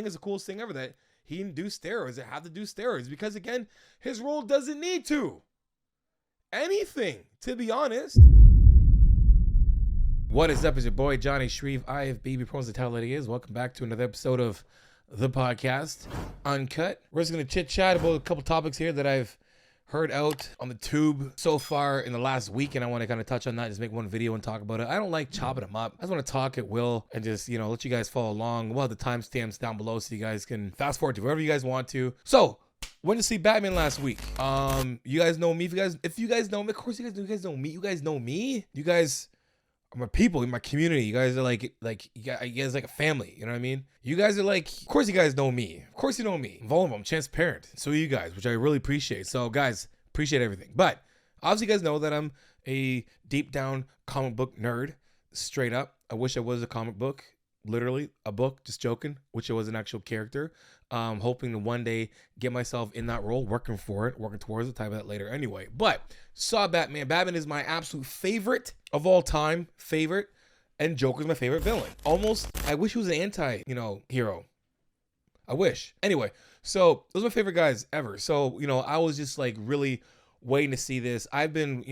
is the coolest thing ever that he didn't do steroids. It had to do steroids because, again, his role doesn't need to. Anything, to be honest. What is up? It's your boy, Johnny Shreve. I have baby pros to tell that he is. Welcome back to another episode of the podcast, Uncut. We're just going to chit-chat about a couple topics here that I've heard out on the tube so far in the last week, and I want to kind of touch on that, just make one video and talk about it. I don't like chopping them up. I just want to talk at will and just, let you guys follow along. We'll have the timestamps down below so you guys can fast forward to wherever you guys want to. So, went to see Batman last week. You guys know me. If you guys know me, of course you guys know me. You guys know me. You guys are my people in my community. You guys are like you guys like a family. You know what I mean? You guys are like, of course you guys know me. Of course you know me. I'm vulnerable. I'm transparent. So are you guys, which I really appreciate. So guys, appreciate everything. But obviously you guys know that I'm a deep down comic book nerd. Straight up. I wish I was a comic book. Literally a book. Just joking. Wish I was an actual character. Hoping to one day get myself in that role, working towards it, type of that later anyway. But saw Batman. Batman is my absolute favorite of all time, and Joker's my favorite villain. Almost, I wish he was an hero. I wish. Anyway, so those are my favorite guys ever. So, I was just like really waiting to see this. I've been,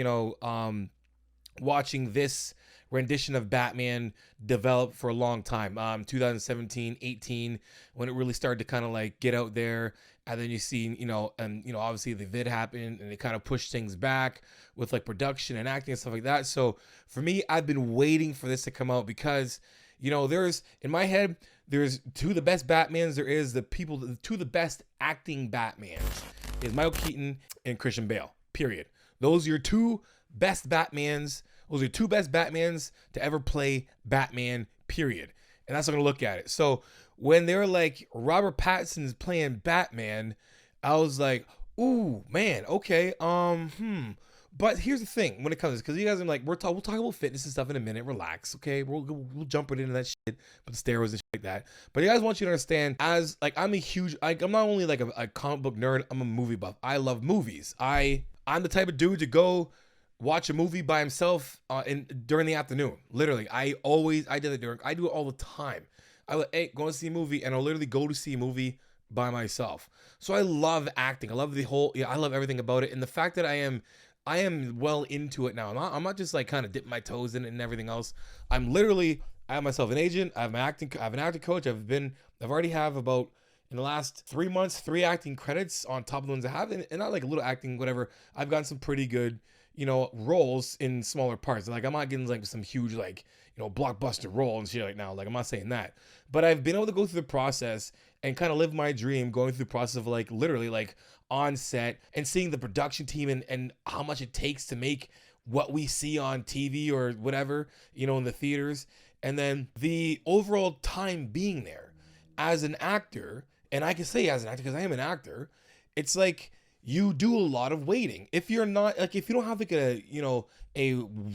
watching this rendition of Batman develop for a long time. 2017, 18, when it really started to kind of like get out there. And then you see, obviously the vid happened and it kind of pushed things back with like production and acting and stuff like that. So for me, I've been waiting for this to come out because, there's, in my head, there's two of the best Batmans. There is two of the best acting Batmans is Michael Keaton and Christian Bale, period. Those are your two best Batmans. Those are two best Batmans to ever play Batman, period. And that's how I'm going to look at it. So when they were like, Robert Pattinson's playing Batman, I was like, ooh, man, okay. But here's the thing when it comes to this, because you guys are like, we'll talk about fitness and stuff in a minute. Relax, okay? We'll jump right into that shit, but the steroids and shit like that. But you guys want you to understand, as like I'm not only like a comic book nerd, I'm a movie buff. I love movies. I'm the type of dude to go watch a movie by himself during the afternoon. Literally, I do it all the time. Go and see a movie, and I'll literally go to see a movie by myself. So I love acting. I love I love everything about it, and the fact that I am well into it now. I'm not just like kind of dipping my toes in it and everything else. I have myself an agent. I have an acting coach. I've already have about, in the last 3 months, 3 acting credits on top of the ones I have, and not like a little acting, whatever. I've gotten some pretty good, roles in smaller parts. Like I'm not getting like some huge blockbuster role and shit like now. Like I'm not saying that, but I've been able to go through the process and kind of live my dream, going through the process of like literally like on set and seeing the production team and how much it takes to make what we see on TV or whatever, in the theaters. And then the overall time being there as an actor, and I can say as an actor, because I am an actor, it's like, you do a lot of waiting. If you're not like, if you don't have like a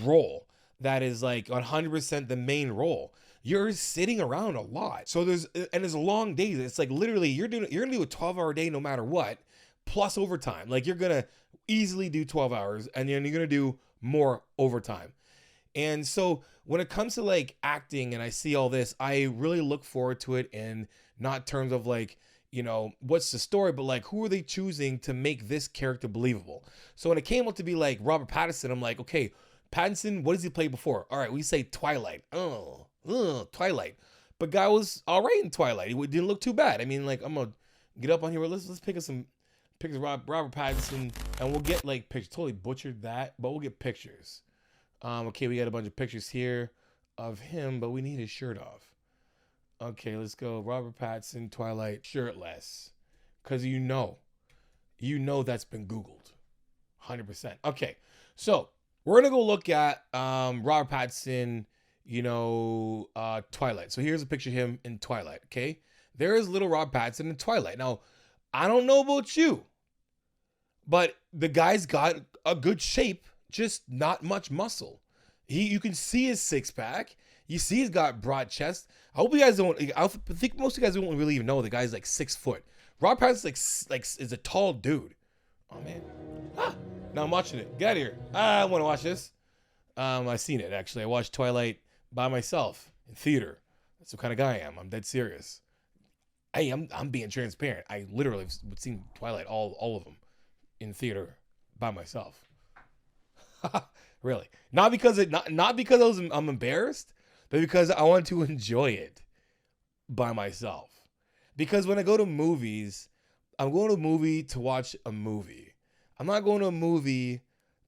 role that is like 100% the main role, you're sitting around a lot. So there's long days. It's like literally you're gonna do a 12-hour day no matter what, plus overtime. Like you're gonna easily do 12 hours, and then you're gonna do more overtime. And so when it comes to like acting, and I see all this, I really look forward to it in not terms of like, what's the story, but like, who are they choosing to make this character believable? So when it came up to be like Robert Pattinson, I'm like, okay, Pattinson, what has he played before? All right, we say Twilight. Twilight. But guy was all right in Twilight. He didn't look too bad. I mean, like, I'm gonna get up on here. Let's pick up some pictures of Robert Pattinson, and we'll get like pictures. Totally butchered that, but we'll get pictures. Okay, we got a bunch of pictures here of him, but we need his shirt off. Okay, let's go. Robert Pattinson, Twilight, shirtless. Because that's been Googled. 100%. Okay, so we're going to go look at Robert Pattinson, Twilight. So here's a picture of him in Twilight, okay? There is little Robert Pattinson in Twilight. Now, I don't know about you, but the guy's got a good shape, just not much muscle. You can see his six-pack. You see he's got broad chest. I hope you guys don't. I think most of you guys don't really even know the guy's like 6 foot. Rob Pattinson is a tall dude. Oh man. Now I'm watching it. Get out of here. I want to watch this. I seen it actually. I watched Twilight by myself in theater. That's the kind of guy I am. I'm dead serious. Hey, I'm being transparent. I literally have seen Twilight, all of them, in theater by myself. Really, not because I'm embarrassed, but because I want to enjoy it by myself. Because when I go to movies, I'm going to a movie to watch a movie. I'm not going to a movie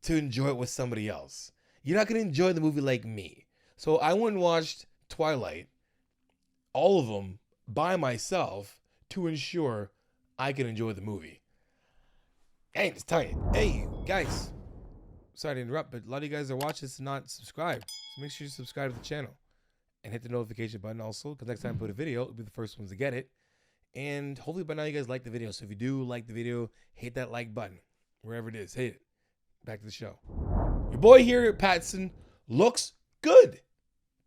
to enjoy it with somebody else. You're not going to enjoy the movie like me. So I went and watched Twilight, all of them, by myself to ensure I can enjoy the movie. Hey, just tell you. Hey, guys. Sorry to interrupt, but a lot of you guys are watching this and not subscribed. So make sure you subscribe to the channel and hit the notification button also, because next time I put a video, it'll be the first ones to get it. And hopefully by now you guys like the video. So if you do like the video, hit that like button. Wherever it is, hit it. Back to the show. Your boy here, Pattinson, looks good.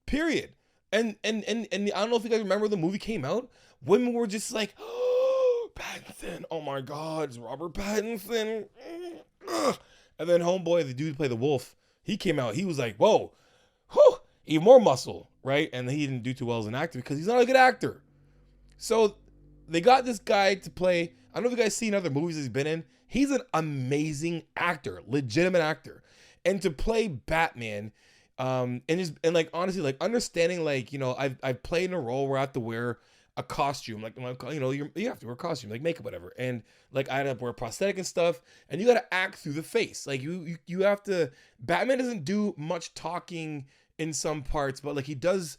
Period. And I don't know if you guys remember the movie came out. Women were just like, oh, Pattinson. Oh my God, it's Robert Pattinson. Ugh. And then homeboy, the dude who played the wolf, he came out. He was like, whoa, whew, even more muscle, right? And he didn't do too well as an actor because he's not a good actor. So they got this guy to play. I don't know if you guys seen other movies he's been in. He's an amazing actor, legitimate actor. And to play Batman, and like honestly, like understanding, like, you know, I've played in a role where I have to wear a costume, like, you know, you have to wear a costume, like makeup, whatever, and like I had to wear prosthetic and stuff, and you got to act through the face, like you have to. Batman doesn't do much talking in some parts, but like he does.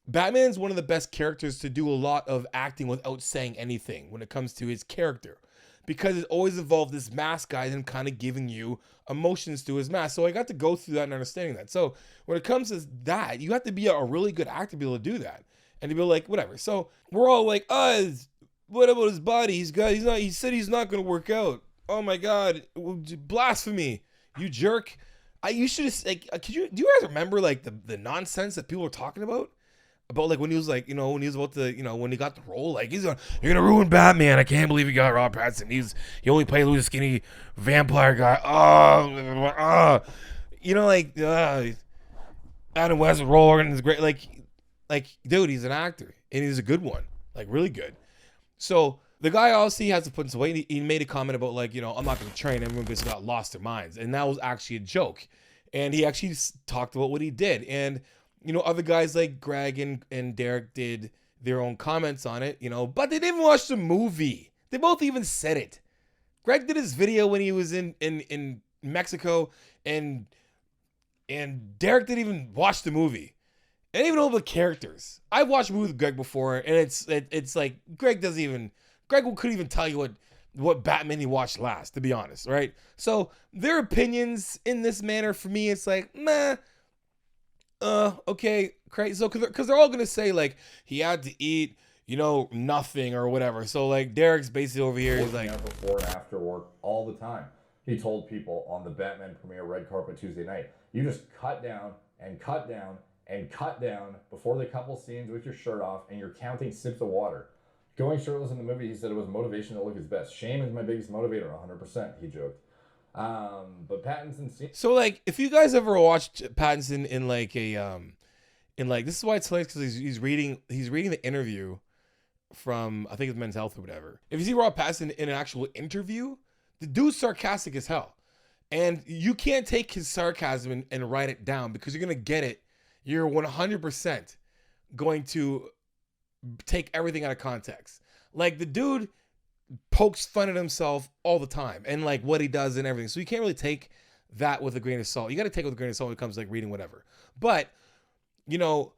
Batman's one of the best characters to do a lot of acting without saying anything when it comes to his character, because it always involved this mask guy and kind of giving you emotions through his mask. So I got to go through that and understanding that. So when it comes to that, you have to be a really good actor to be able to do that. And to be like, whatever. So we're all like, what about his body? He said he's not going to work out. Oh my God. Blasphemy. You jerk. You should have, like, do you guys remember like the nonsense that people were talking about? About like when he was like, you know, when he was about to, you know, when he got the role, like you're gonna ruin Batman. I can't believe you got Rob Pattinson. He only played a skinny vampire guy. You know, like Adam West role is great. Like, dude, he's an actor and he's a good one, like really good. So the guy obviously has to put some weight. He made a comment about like, you know, I'm not going to train. Everyone just got lost their minds, and that was actually a joke. And he actually talked about what he did. And you know, other guys like Greg and Derek did their own comments on it, you know, but they didn't watch the movie. They both even said it. Greg did his video when he was in Mexico, and Derek didn't even watch the movie. And even all the characters. I've watched movies with Greg before, and it's like Greg couldn't even tell you what Batman he watched last, to be honest, right? So their opinions in this manner, for me, it's like, meh. Okay, crazy. So, because they're all gonna say like he had to eat, you know, nothing or whatever. So like Derek's basically over here. He's like, before and after work all the time. He told people on the Batman premiere red carpet Tuesday night, you just cut down and cut down and cut down before the couple scenes with your shirt off, and you're counting sips of water. Going shirtless in the movie, he said it was motivation to look his best. Shame is my biggest motivator, 100%. He joked. But Pattinson. So like, if you guys ever watched Pattinson in like this is why it's hilarious, because he's reading the interview from, I think it's Men's Health or whatever. If you see Rob Pattinson in an actual interview, the dude's sarcastic as hell, and you can't take his sarcasm and write it down, because you're gonna get it. You're 100% going to take everything out of context. Like the dude pokes fun at himself all the time and like what he does and everything. So you can't really take that with a grain of salt. You got to take it with a grain of salt when it comes to like reading whatever. But you know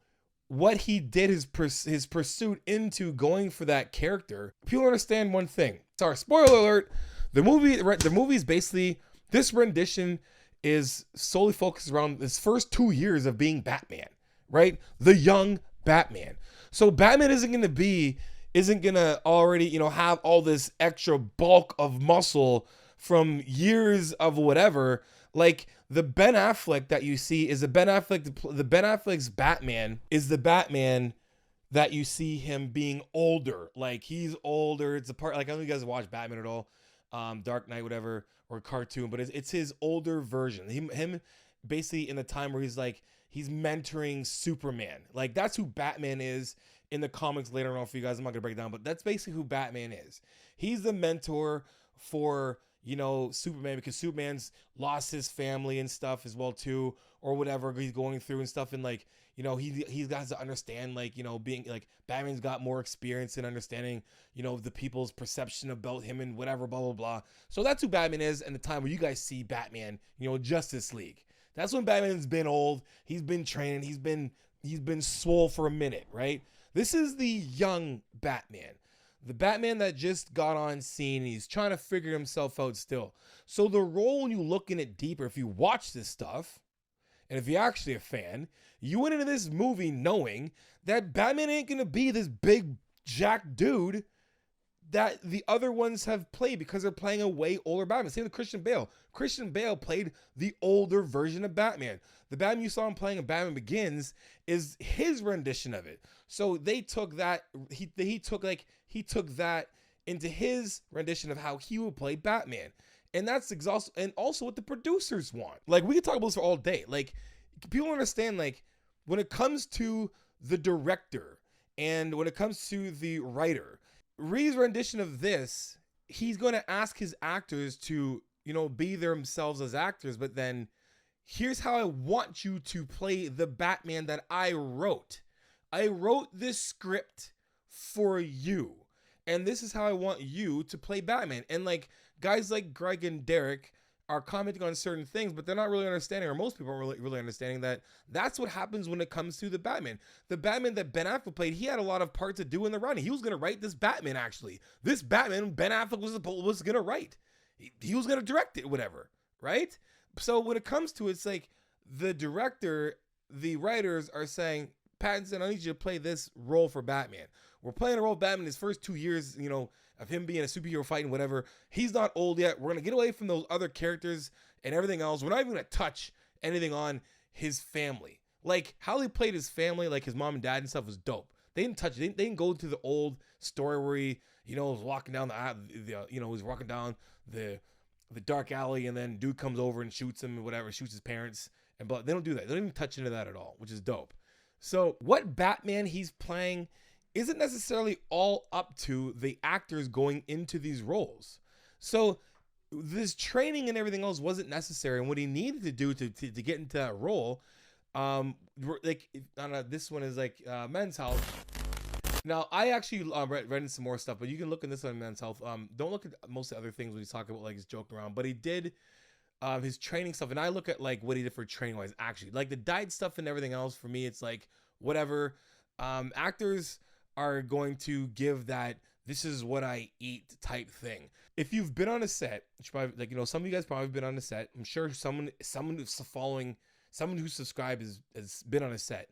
what he did, his pursuit into going for that character. People understand one thing. Sorry, spoiler alert. The movie is basically, this rendition is solely focused around his first 2 years of being Batman, right? The young Batman. So Batman isn't gonna already, you know, have all this extra bulk of muscle from years of whatever. Like the Ben Affleck that you see is the Ben Affleck's Batman is the Batman that you see him being older. Like he's older. It's a part, like I don't know if you guys watch Batman at all, Dark Knight, whatever, or cartoon, but it's his older version. Him basically in the time where he's mentoring Superman. Like that's who Batman is in the comics later on for you guys. I'm not gonna break it down, but that's basically who Batman is. He's the mentor for, you know, Superman, because Superman's lost his family and stuff as well too, or whatever he's going through and stuff. And like, you know, he's got to understand, like, you know, being like, Batman's got more experience in understanding, you know, the people's perception about him and whatever, blah blah blah. So that's who Batman is. And the time where you guys see Batman, you know, Justice League, that's when Batman's been old, he's been training, he's been swole for a minute, right? This is the young Batman. The Batman that just got on scene, and he's trying to figure himself out still. So the role, when you look in it deeper, if you watch this stuff, and if you're actually a fan, you went into this movie knowing that Batman ain't gonna be this big jack dude that the other ones have played, because they're playing a way older Batman. Same with Christian Bale. Christian Bale played the older version of Batman. The Batman you saw him playing in Batman Begins is his rendition of it. So they took that, he took that into his rendition of how he would play Batman. And that's exhausting, and also what the producers want. Like, we could talk about this for all day. Like, people understand, like, when it comes to the director and when it comes to the writer, Reeves' rendition of this, he's going to ask his actors to, you know, be themselves as actors, but then here's how I want you to play the Batman that I wrote. I wrote this script for you, and this is how I want you to play Batman. And like, guys like Greg and Derek are commenting on certain things, but they're not really understanding, or most people aren't really understanding, that that's what happens when it comes to the Batman. The Batman that Ben Affleck played, he had a lot of parts to do in the writing. He was going to write this Batman, actually. This Batman, Ben Affleck was going to write. He was going to direct it, whatever, right? So when it comes to it, it's like the director, the writers are saying, Pattinson, I need you to play this role for Batman. We're playing a role of Batman his first 2 years, you know, of him being a superhero fighting, whatever. He's not old yet. We're going to get away from those other characters and everything else. We're not even going to touch anything on his family. Like, how he played his family, like his mom and dad and stuff, was dope. They didn't touch it. They didn't go to the old story where he, you know, was walking down he's walking down the dark alley, and then dude comes over and shoots him and whatever, shoots his parents. But they don't do that. They don't even touch into that at all, which is dope. So what Batman he's playing isn't necessarily all up to the actors going into these roles. So this training and everything else wasn't necessary. And what he needed to do to get into that role, this one is like Men's Health. Now, I actually read some more stuff, but you can look in this on Men's Health. Don't look at most of the other things when he's talking about, like, he's joking around. But he did his training stuff, and I look at like what he did for training wise. Actually, like the diet stuff and everything else, for me, it's like whatever. Actors are going to give that this is what I eat type thing. If you've been on a set, probably, like, you know, some of you guys probably been on a set. I'm sure someone who's following, someone who's subscribed has been on a set.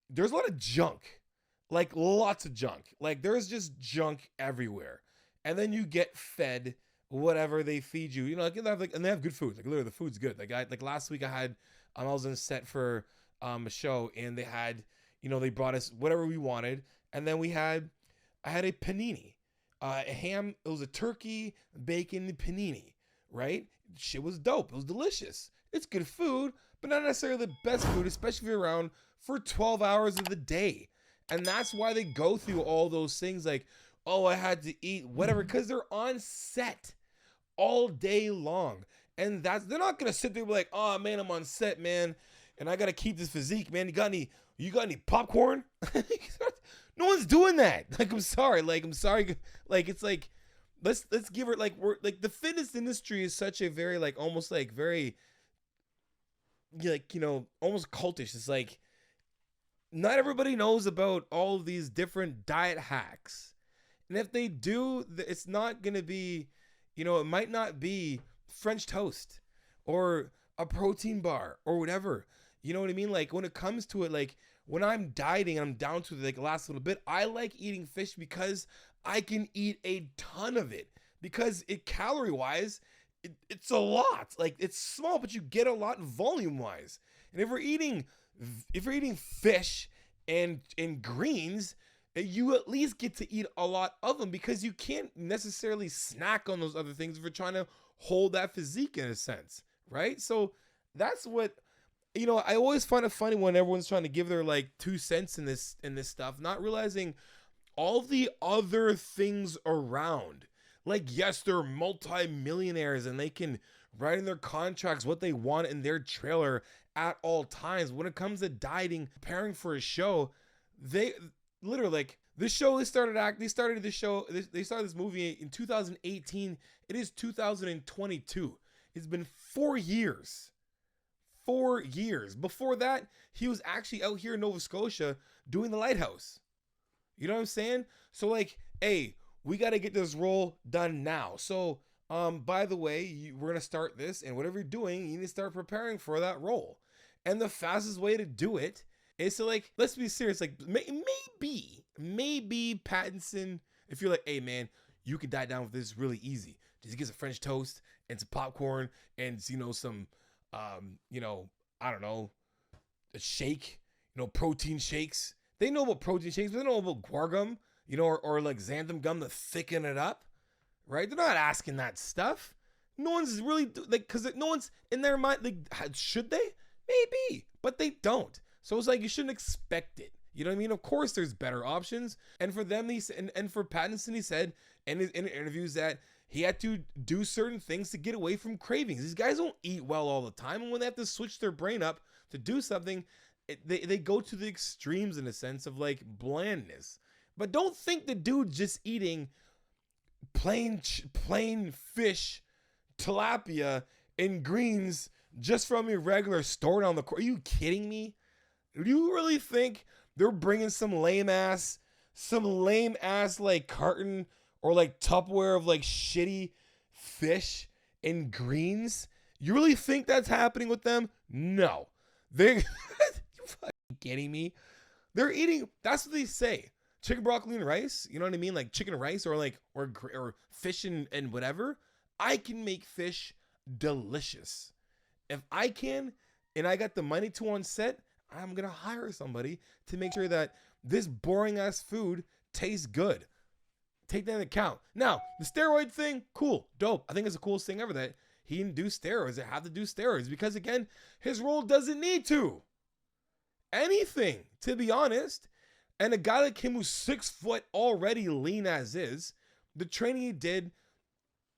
There's a lot of junk, like lots of junk. Like, there's just junk everywhere, and then you get fed whatever they feed you. You know, like, and they have good food. Like, literally, the food's good. Like last week, I was on set for a show, and they had, you know, they brought us whatever we wanted, and then I had a panini, a ham. It was a turkey bacon panini, right? Shit was dope. It was delicious. It's good food, but not necessarily the best food, especially if you're around for 12 hours of the day. And that's why they go through all those things, like, oh, I had to eat whatever, because they're on set all day long. And they're not gonna sit there and be like, oh man, I'm on set, man, and I gotta keep this physique, man. You got any popcorn? No one's doing that. Like, I'm sorry. Like, it's like, let's give her, like, we're like, the fitness industry is such a very, like, almost like very, like, you know, almost cultish. It's like, not everybody knows about all of these different diet hacks. And if they do, it's not going to be, you know, it might not be French toast or a protein bar or whatever. You know what I mean? Like, when it comes to it, like, when I'm dieting and I'm down to like the last little bit, I like eating fish because I can eat a ton of it, because calorie wise, it's a lot. Like, it's small, but you get a lot volume wise. And if we're eating fish and greens, you at least get to eat a lot of them, because you can't necessarily snack on those other things if you're trying to hold that physique in a sense, right? So that's what you know, I always find it funny when everyone's trying to give their like 2 cents in this stuff, not realizing all the other things around. Like, yes, they're multi-millionaires and they can write in their contracts what they want in their trailer at all times. When it comes to dieting, preparing for a show, they literally like this show. They started this show. They started this movie in 2018. It is 2022. It's been 4 years. 4 years. Before that, he was actually out here in Nova Scotia doing The Lighthouse. You know what I'm saying? So like, hey, we got to get this role done now. So, by the way, we're gonna start this, and whatever you're doing, you need to start preparing for that role. And the fastest way to do it is to like, let's be serious. Like, maybe Pattinson, if you're like, hey man, you can diet down with this really easy. Just get some French toast and some popcorn and some, I don't know, a shake, protein shakes. They know about protein shakes, but they don't know about guar gum, or like xanthan gum to thicken it up, right? They're not asking that stuff. No one's really like, because no one's in their mind. Like, should they? Maybe, but they don't. So it's like you shouldn't expect it. You know what I mean? Of course, there's better options. And for them, and for Pattinson, he said in interviews that he had to do certain things to get away from cravings. These guys don't eat well all the time, and when they have to switch their brain up to do something, they go to the extremes in a sense of like blandness. But don't think the dude just eating plain fish, tilapia, and greens just from your regular store down the corner. Are you kidding me? Do you really think they're bringing some lame ass like carton or like Tupperware of like shitty fish and greens? You really think that's happening with them? No. They you fucking kidding me? They're eating, that's what they say. Chicken, broccoli, and rice. You know what I mean? Like chicken and rice, or like or fish and whatever. I can make fish delicious. If I can, and I got the money to on set, I'm gonna hire somebody to make sure that this boring ass food tastes good. Take that into account. Now, the steroid thing, cool, dope. I think it's the coolest thing ever that he didn't do steroids. They have to do steroids because, again, his role doesn't need to. Anything, to be honest. And a guy like him who's 6 foot, already lean as is, the training he did,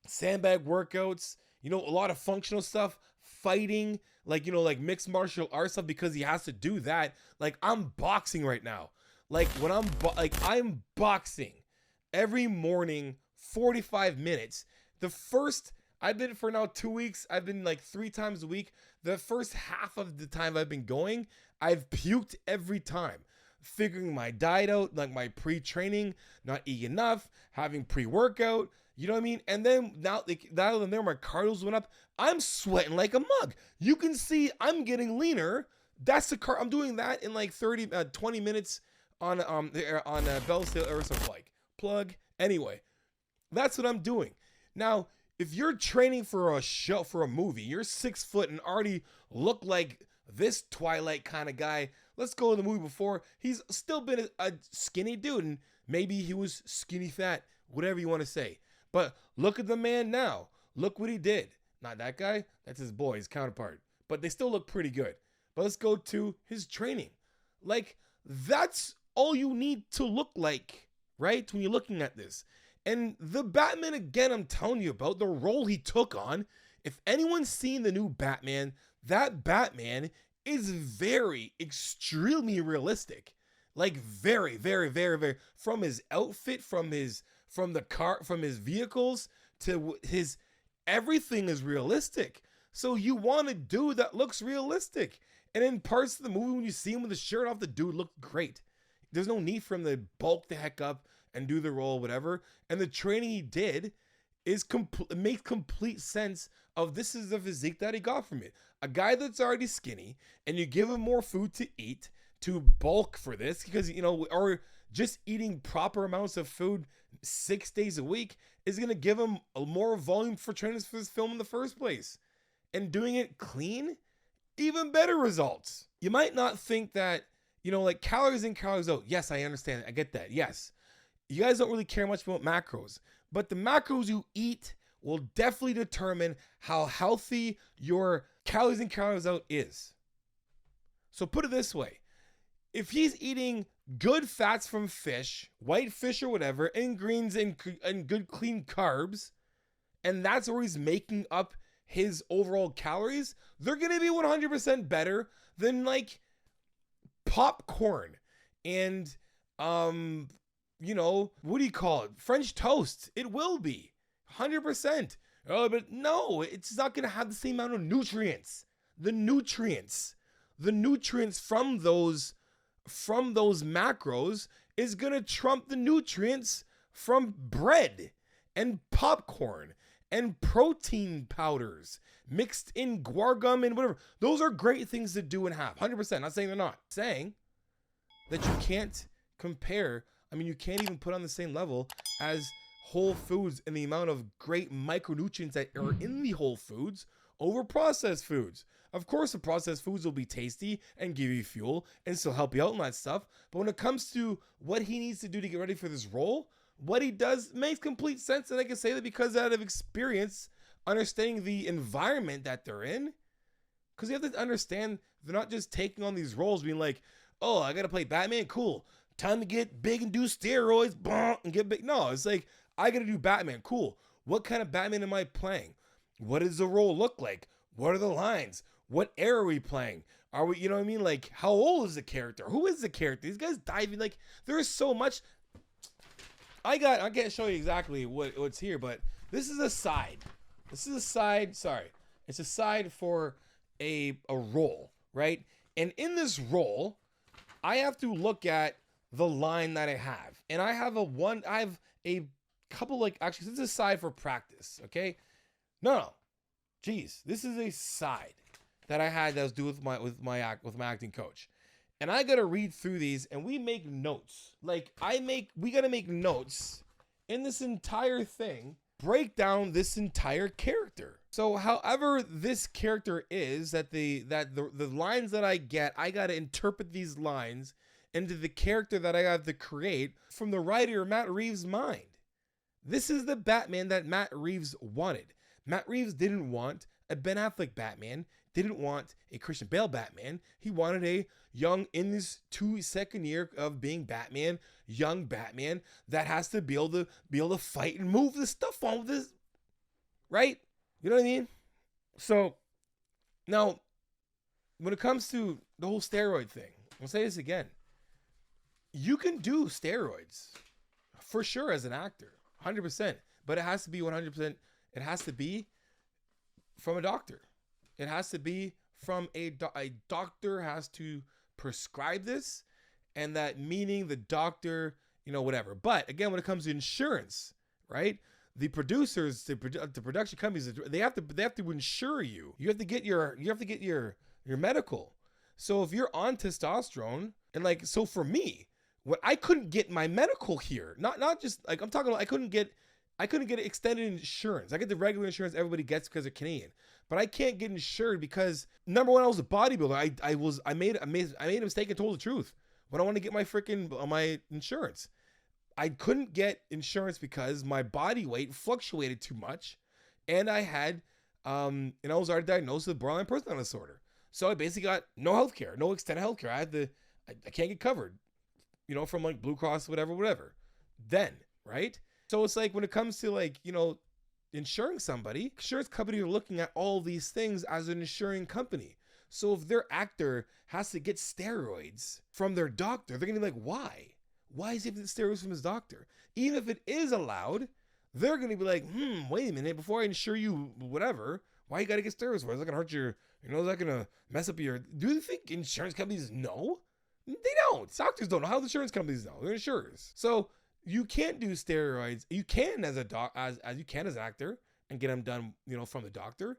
sandbag workouts, a lot of functional stuff, fighting, like mixed martial arts stuff, because he has to do that. Like, I'm boxing right now. Like, when I'm boxing every morning, 45 minutes. I've been for now 2 weeks. I've been like 3 times a week. The first half of the time I've been going, I've puked every time. Figuring my diet out, like my pre-training, not eating enough, having pre-workout, you know what I mean? And then now and there, my cardio's went up. I'm sweating like a mug. You can see I'm getting leaner. That's I'm doing that in like 20 minutes on Bellsdale Aerosol Bike. Plug. Anyway, that's what I'm doing. Now, if you're training for a show, for a movie, you're 6 foot and already look like this Twilight kind of guy. Let's go to the movie before. He's still been a skinny dude, and maybe he was skinny fat, whatever you want to say. But look at the man now. Look what he did. Not that guy. That's his boy, his counterpart. But they still look pretty good. But let's go to his training. Like, that's all you need to look like, right? When you're looking at this. And the Batman, again, I'm telling you about, the role he took on. If anyone's seen the new Batman, that Batman is very, extremely realistic. Like, very, very, very, very. From his outfit, from the car, from his vehicles, to his, everything is realistic. So you want a dude that looks realistic. And in parts of the movie, when you see him with the shirt off, the dude looked great. There's no need for him to bulk the heck up and do the role, whatever. And the training he did makes complete sense of this is the physique that he got from it. A guy that's already skinny, and you give him more food to eat to bulk for this, because, or just eating proper amounts of food 6 days a week is going to give him more volume for training for this film in the first place. And doing it clean, even better results. You might not think that, like calories in, calories out. Yes, I understand. I get that. Yes. You guys don't really care much about macros, but the macros you eat will definitely determine how healthy your calories in, calories out is. So put it this way. If he's eating good fats from fish, white fish or whatever, and greens and good clean carbs, and that's where he's making up his overall calories, they're going to be 100% better than like popcorn and what do you call it? French toast. It will be 100%. Oh, but no, it's not going to have the same amount of nutrients. The nutrients from those macros is going to trump the nutrients from bread and popcorn and protein powders mixed in guar gum and whatever. Those are great things to do and have. 100%. Not saying they're not. Saying that you can't compare. I mean, you can't even put on the same level as whole foods and the amount of great micronutrients that are in the whole foods over processed foods. Of course, the processed foods will be tasty and give you fuel and still help you out in that stuff. But when it comes to what he needs to do to get ready for this role, what he does makes complete sense. And I can say that because out of experience, understanding the environment that they're in. Because you have to understand they're not just taking on these roles being like, oh, I got to play Batman. Cool. Time to get big and do steroids and get big. No, it's like, I got to do Batman. Cool. What kind of Batman am I playing? What does the role look like? What are the lines? What era are we playing? Are we, you know what I mean? Like, how old is the character? Who is the character? These guys diving, like, there is so much. I can't show you exactly what's here, but this is a side. This is a side, sorry. It's a side for a role, right? And in this role, I have to look at the line that I have. And I have a couple, like, actually, this is a side for practice, okay? No. Jeez, this is a side that I had that was due with my acting coach. And I got to read through these and we make notes. Like we got to make notes in this entire thing, break down this entire character. So however this character is, that the lines that I get, I got to interpret these lines into the character that I have to create from the writer Matt Reeves' mind. This is the Batman that Matt Reeves wanted. Matt Reeves didn't want a Ben Affleck Batman, didn't want a Christian Bale Batman. He wanted a young, in his second year of being Batman, young Batman that has to be able to fight and move the stuff on with this, right? You know what I mean? So now, when it comes to the whole steroid thing, I'll say this again. You can do steroids for sure as an actor, 100%, but it has to be 100%. It has to be from a doctor. It has to be from a doctor has to prescribe this, and that meaning the doctor, whatever. But again, when it comes to insurance, right? The producers, the production companies, they have to insure you. You have to get your medical. So if you're on testosterone, and so for me, what I couldn't get my medical here, not just like I'm talking about, I couldn't get extended insurance. I get the regular insurance everybody gets because they're Canadian, but I can't get insured because number one, I was a bodybuilder. I made a mistake and told the truth when I wanted to get my insurance. I couldn't get insurance because my body weight fluctuated too much, and I had I was already diagnosed with borderline personality disorder. So I basically got no health care, no extended health care. I can't get covered, from like Blue Cross, whatever. Then, right? So it's like when it comes to insuring somebody, insurance companies are looking at all these things as an insuring company. So if their actor has to get steroids from their doctor, they're going to be like, why? Why is he getting steroids from his doctor? Even if it is allowed, they're going to be like, wait a minute, before I insure you whatever, why you got to get steroids for? Is that going to hurt your, is that going to mess up your, do you think insurance companies know? They don't. Doctors don't know. How the insurance companies know? They're insurers. So you can't do steroids. You can as you can as an actor and get them done, from the doctor.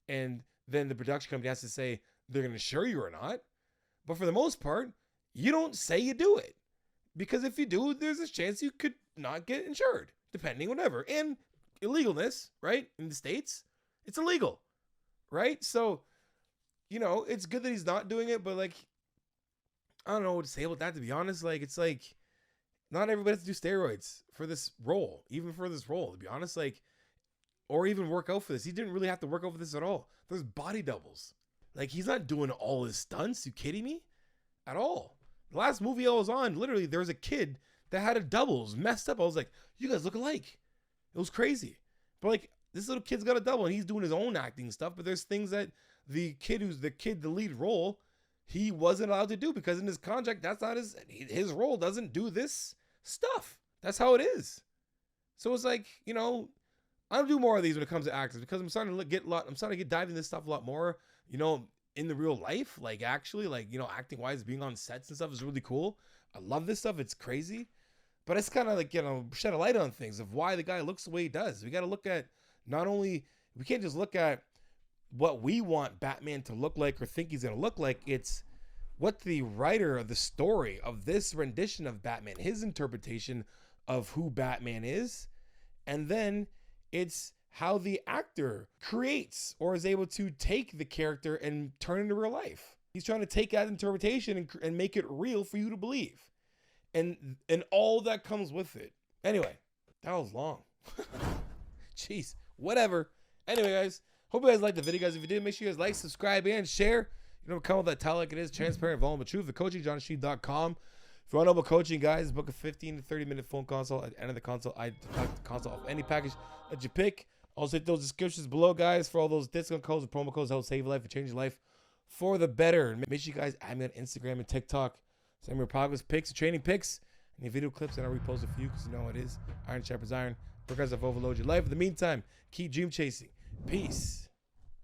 And then the production company has to say they're going to insure you or not. But for the most part, you don't say you do it. Because if you do, there's a chance you could not get insured, depending whatever. And illegalness, right? In the States, it's illegal, right? So, it's good that he's not doing it, but I don't know what to say about that, to be honest. It's not everybody has to do steroids for this role, even for this role, to be honest, or even work out for this. He didn't really have to work out for this at all. There's body doubles. Like, he's not doing all his stunts. You kidding me? At all. The last movie I was on, literally, there was a kid that had a double. It was messed up. I was like, you guys look alike. It was crazy. But like, this little kid's got a double and he's doing his own acting stuff. But there's things that the lead role, he wasn't allowed to do because in his contract, that's not his role doesn't do this stuff. That's how it is. So it's like, you know, I'll do more of these when it comes to actors because I'm starting to get dive into this stuff a lot more, you know, in the real life, like actually, like, you know, acting wise, being on sets and stuff is really cool. I love this stuff. It's crazy, but it's kind of like, you know, shed a light on things of why the guy looks the way he does. We got to look at we can't just look at what we want Batman to look like or think he's going to look like. It's what the writer of the story of this rendition of Batman, his interpretation of who Batman is. And then it's how the actor creates or is able to take the character and turn it into real life. He's trying to take that interpretation and make it real for you to believe. And all that comes with it. Anyway, that was long. Jeez, whatever. Anyway, guys, hope you guys liked the video, guys. If you did, make sure you guys like, subscribe, and share. You know, come with that tell like it is, transparent, vulnerable truth. The coaching, johnsheed.com. If you want to know about coaching, guys, book a 15 to 30-minute phone consult. At the end of the consult, I deduct the consult off any package that you pick. Also, hit those descriptions below, guys, for all those discount codes and promo codes that will save your life and change your life for the better. And make sure you guys add me on Instagram and TikTok. Send me your progress pics, training pics, and your video clips, and I'll repost it for you because you know how it is. Iron sharpens iron. Progressive overload your life. In the meantime, keep dream chasing. Peace.